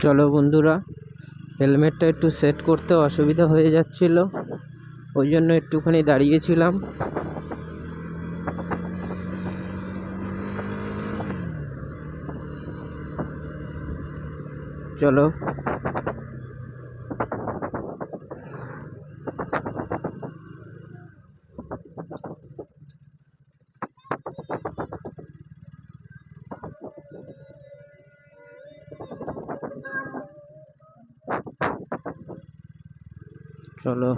চলো বন্ধুরা, হেলমেটটা একটু সেট করতে অসুবিধা হয়ে যাচ্ছিল, ওই জন্য একটুখানি দাঁড়িয়েছিলাম। চলো চলো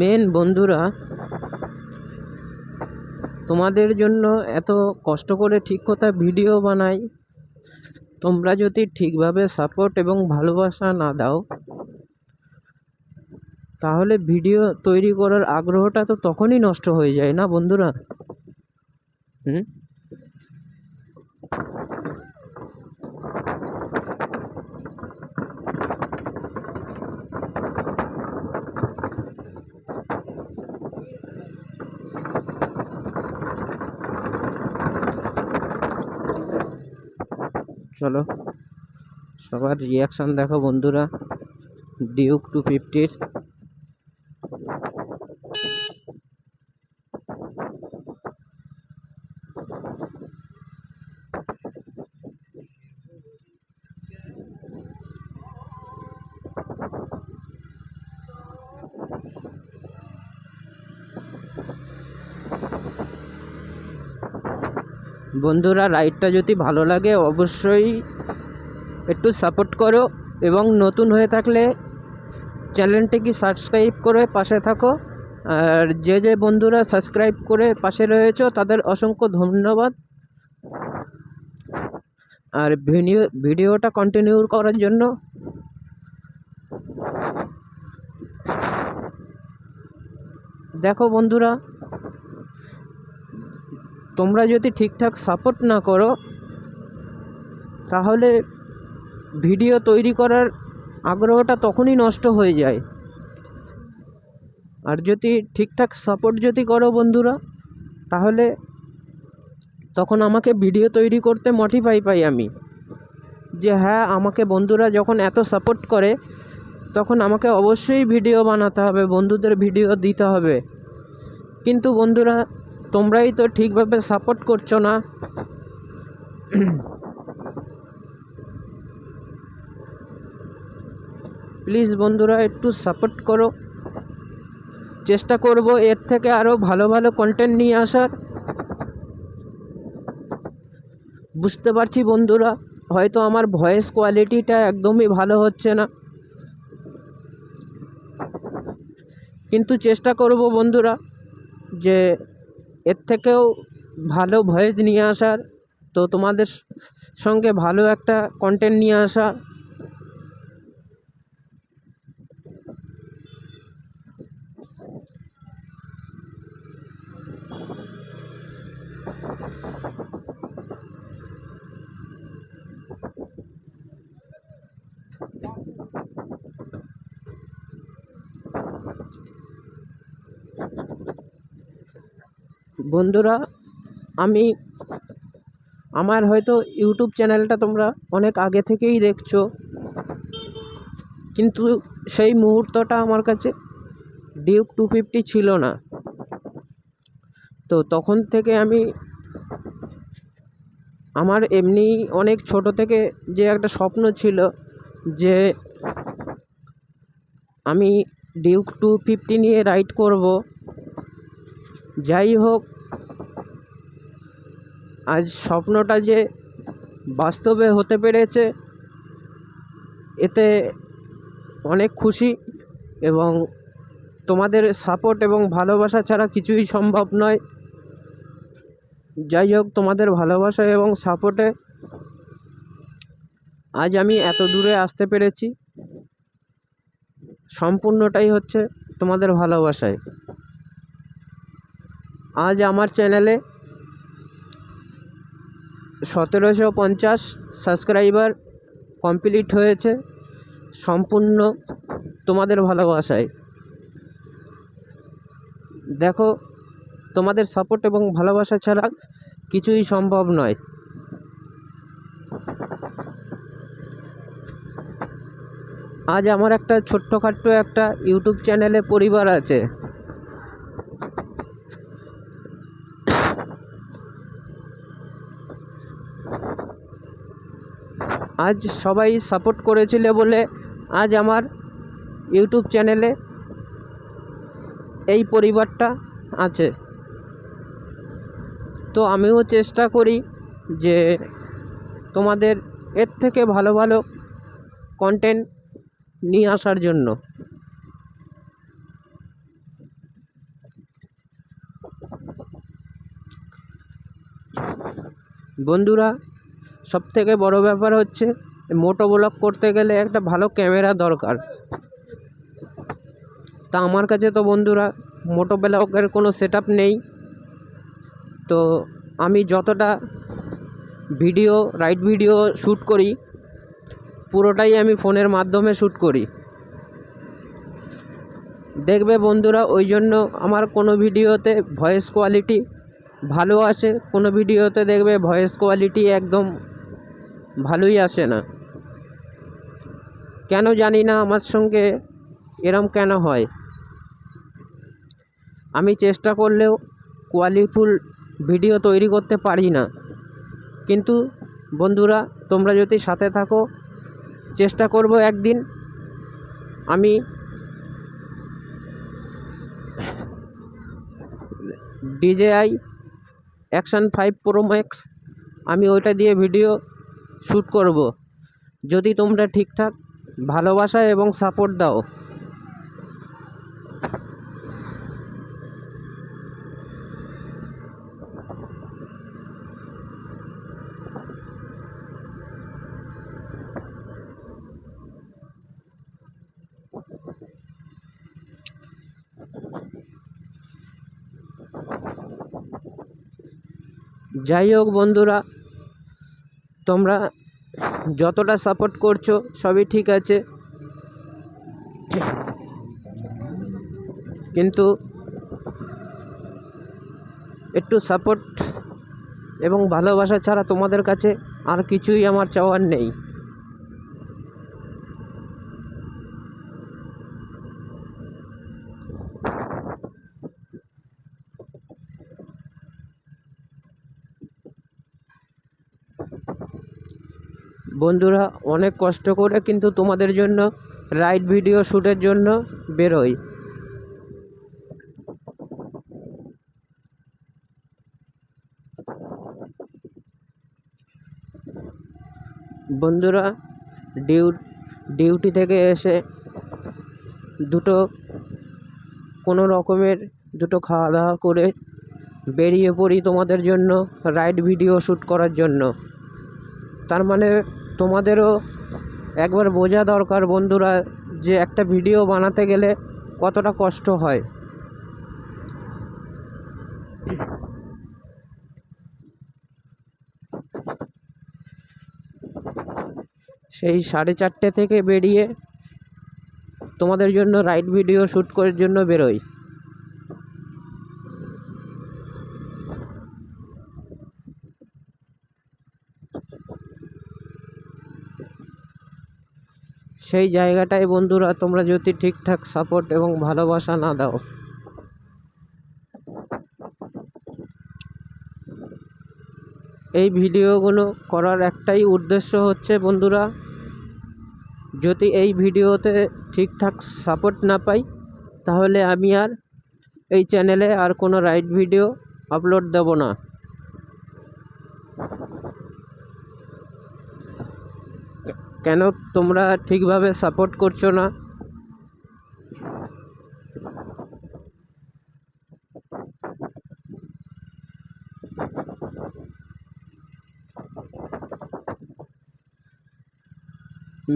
মেন বন্ধুরা, তোমাদের জন্য এত কষ্ট করে ঠিক কথা ভিডিও বানাই, তোমরা যদি ঠিকভাবে সাপোর্ট এবং ভালোবাসা না দাও, তাহলে ভিডিও তৈরি করার আগ্রহটা তো তখনই নষ্ট হয়ে যায় না বন্ধুরা। চলো সবার রিয়াকশান দেখো বন্ধুরা ডিউক 250-র। বন্ধুরা, রাইডটা যদি ভালো লাগে অবশ্যই একটু সাপোর্ট করো, এবং নতুন হয়ে থাকলে চ্যানেলটিকে সাবস্ক্রাইব করে পাশে থাকো। আর যে বন্ধুরা সাবস্ক্রাইব করে পাশে রয়েছে তাদের অসংখ্য ধন্যবাদ। আর ভিডিওটা কন্টিনিউ করার জন্য দেখো বন্ধুরা, তোমরা যদি ঠিকঠাক সাপোর্ট না করো তাহলে ভিডিও তৈরি করার আগ্রহটা তখনই নষ্ট হয়ে যায়। আর যদি ঠিকঠাক সাপোর্ট যদি করো বন্ধুরা, তাহলে তখন আমাকে ভিডিও তৈরি করতে মোটিভাই পাই আমি, যে হ্যাঁ আমাকে বন্ধুরা যখন এত সাপোর্ট করে তখন আমাকে অবশ্যই ভিডিও বানাতে হবে, বন্ধুদের ভিডিও দিতে হবে। কিন্তু বন্ধুরা, তোমরাই তো ঠিকভাবে সাপোর্ট করছো না। প্লিজ বন্ধুরা একটু সাপোর্ট করো। চেষ্টা করব এর থেকে আরও ভালো ভালো কন্টেন্ট নিয়ে আসার। বুঝতে পারছি বন্ধুরা, হয়তো আমার ভয়েস কোয়ালিটিটা একদমই ভালো হচ্ছে না, কিন্তু চেষ্টা করব বন্ধুরা যে এর থেকেও ভালো ভয়েস নিয়ে আসার, তো তোমাদের সঙ্গে ভালো একটা কন্টেন্ট নিয়ে আসা। বন্ধুরা, আমি আমার হয়তো ইউটিউব চ্যানেলটা তোমরা অনেক আগে থেকেই দেখছো, কিন্তু সেই মুহূর্তটা আমার কাছে ডিউক 250 ছিল না। তো তখন থেকে আমি আমার এমনি অনেক ছোট থেকে যে একটা স্বপ্ন ছিল যে আমি ডিউক 250 নিয়ে রাইড করব। যাই হোক, আজ স্বপ্নটা যে বাস্তবে হতে পেরেছে, এতে অনেক খুশি, এবং তোমাদের সাপোর্ট এবং ভালোবাসা ছাড়া কিছুই সম্ভব নয়। যাই হোক, তোমাদের ভালোবাসা এবং সাপোর্টে আজ আমি এত দূরে আসতে পেরেছি, সম্পূর্ণটাই হচ্ছে তোমাদের ভালোবাসায়। আজ আমার চ্যানেলে 1750 সাবস্ক্রাইবার কমপ্লিট হয়েছে, সম্পূর্ণ তোমাদের ভালোবাসায়। দেখো, তোমাদের সাপোর্ট এবং ভালোবাসা ছাড়া কিছুই সম্ভব নয়। আজ আমার একটা ছোট্টখাট্ট একটা ইউটিউব চ্যানেলে পরিবার আছে। আজ সবাই সাপোর্ট করেছিল বলে আজ আমার ইউটিউব চ্যানেলে এই পরিবারটা আছে। তো আমিও চেষ্টা করি যে তোমাদের এর থেকে ভালো ভালো কন্টেন্ট নিয়ে আসার জন্য। বন্ধুরা, সবথেকে বড় ব্যাপার হচ্ছে মোটো ব্লগ করতে গেলে একটা ভালো ক্যামেরা দরকার। তা আমার কাছে তো বন্ধুরা মোটো ব্লগের কোনো সেটআপ নেই। তো আমি যতটা ভিডিও রাইড ভিডিও শ্যুট করি, পুরোটাই আমি ফোনের মাধ্যমে শ্যুট করি। দেখবে বন্ধুরা, ওই জন্য আমার কোনো ভিডিওতে ভয়েস কোয়ালিটি ভালো আসে, কোনো ভিডিওতে দেখবে ভয়েস কোয়ালিটি একদম ভালোই আসে না। কেন জানি না আমার সঙ্গে এরম কেন হয়। আমি চেষ্টা করলেও কোয়ালিটিফুল ভিডিও তৈরি করতে পারি না। কিন্তু বন্ধুরা, তোমরা যদি সাথে থাকো, চেষ্টা করব একদিন আমি DJI Action 5 Pro Max আমি ওইটা দিয়ে ভিডিও শ্যুট করব, যদি তোমরা ঠিকঠাক ভালোবাসা এবং সাপোর্ট দাও। যাই হোক বন্ধুরা, তোমরা যতটা সাপোর্ট করছো সবই ঠিক আছে, কিন্তু একটু সাপোর্ট এবং ভালোবাসা ছাড়া তোমাদের কাছে আর কিছুই আমার চাওয়ার নেই। বন্ধুরা, অনেক কষ্ট করে কিন্তু তোমাদের জন্য রাইড ভিডিও শ্যুটের জন্য বেরোই। বন্ধুরা ডিউটি থেকে এসে কোনো রকমের দুটো খাওয়া দাওয়া করে বেরিয়ে পড়ি তোমাদের জন্য রাইড ভিডিও শ্যুট করার জন্য। তার মানে তোমাদেরও একবার বোঝা দরকার বন্ধুরা, যে একটা ভিডিও বানাতে গেলে কতটা কষ্ট হয়। সেই 4:30 থেকে বেরিয়ে তোমাদের জন্য রাইড ভিডিও শ্যুট করার জন্য বেরোই। সেই জায়গাটায় বন্ধুরা তোমরা যদি ঠিকঠাক সাপোর্ট এবং ভালোবাসা না দাও, এই ভিডিওগুলো করার একটাই উদ্দেশ্য হচ্ছে বন্ধুরা, যদি এই ভিডিওতে ঠিকঠাক সাপোর্ট না পাই তাহলে আমি আর এই চ্যানেলে আর কোনো রাইড ভিডিও আপলোড দেব না। কেন তোমরা ঠিকভাবে সাপোর্ট করছো না?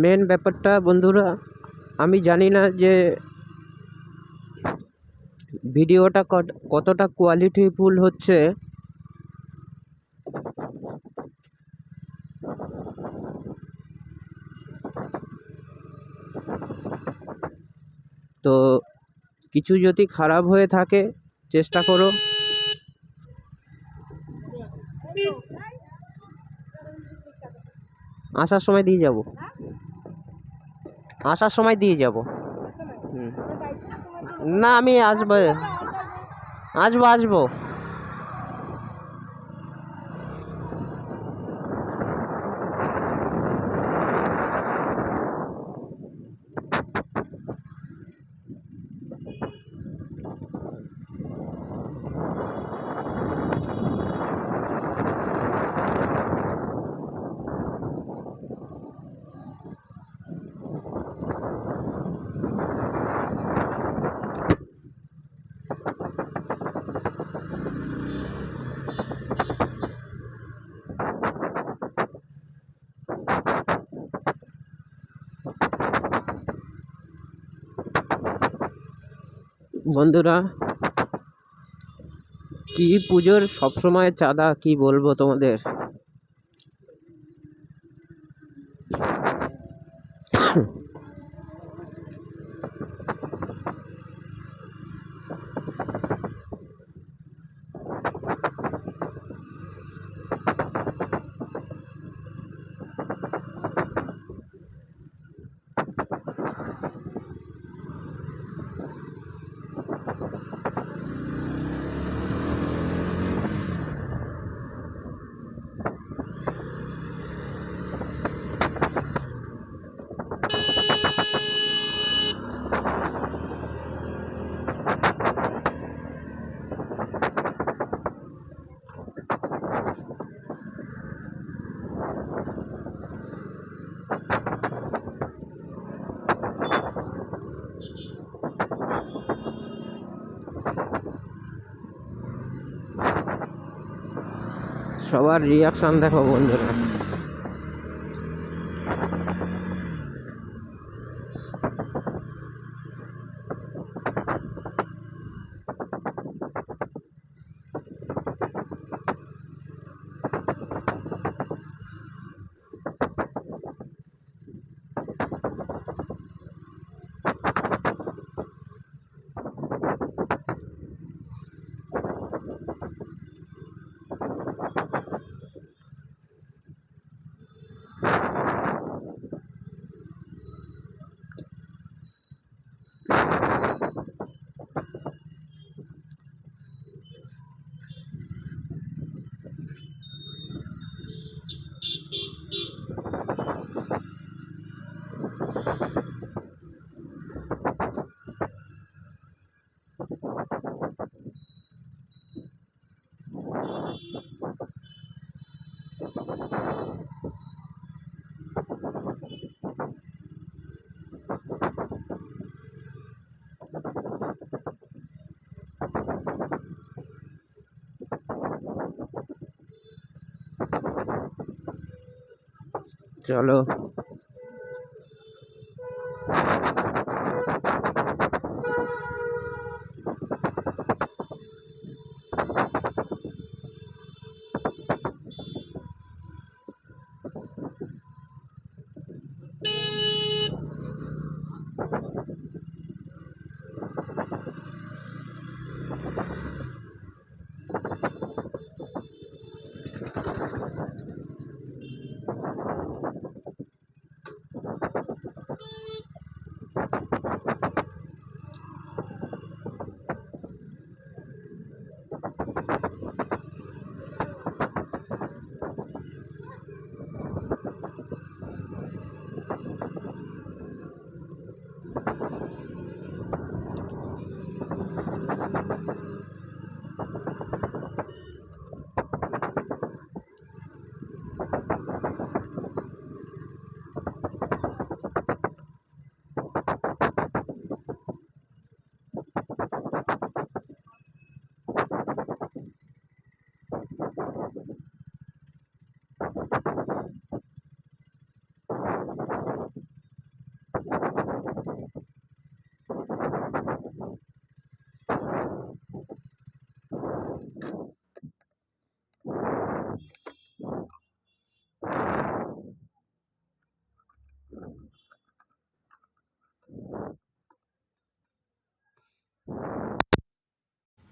মেন ব্যাপারটা বন্ধুরা, আমি জানি না যে ভিডিওটা কতটা কোয়ালিটিফুল হচ্ছে। তো কিছু যদি খারাপ হয়ে থাকে চেষ্টা করো আসার সময় দিয়ে যাব, না আমি আসবো। বন্ধুরা, কি পুজোর সবসময় চাঁদা, কি বলবো তোমাদের। সবার রিয়াকশন দেখো বন্ধুরা। চলো।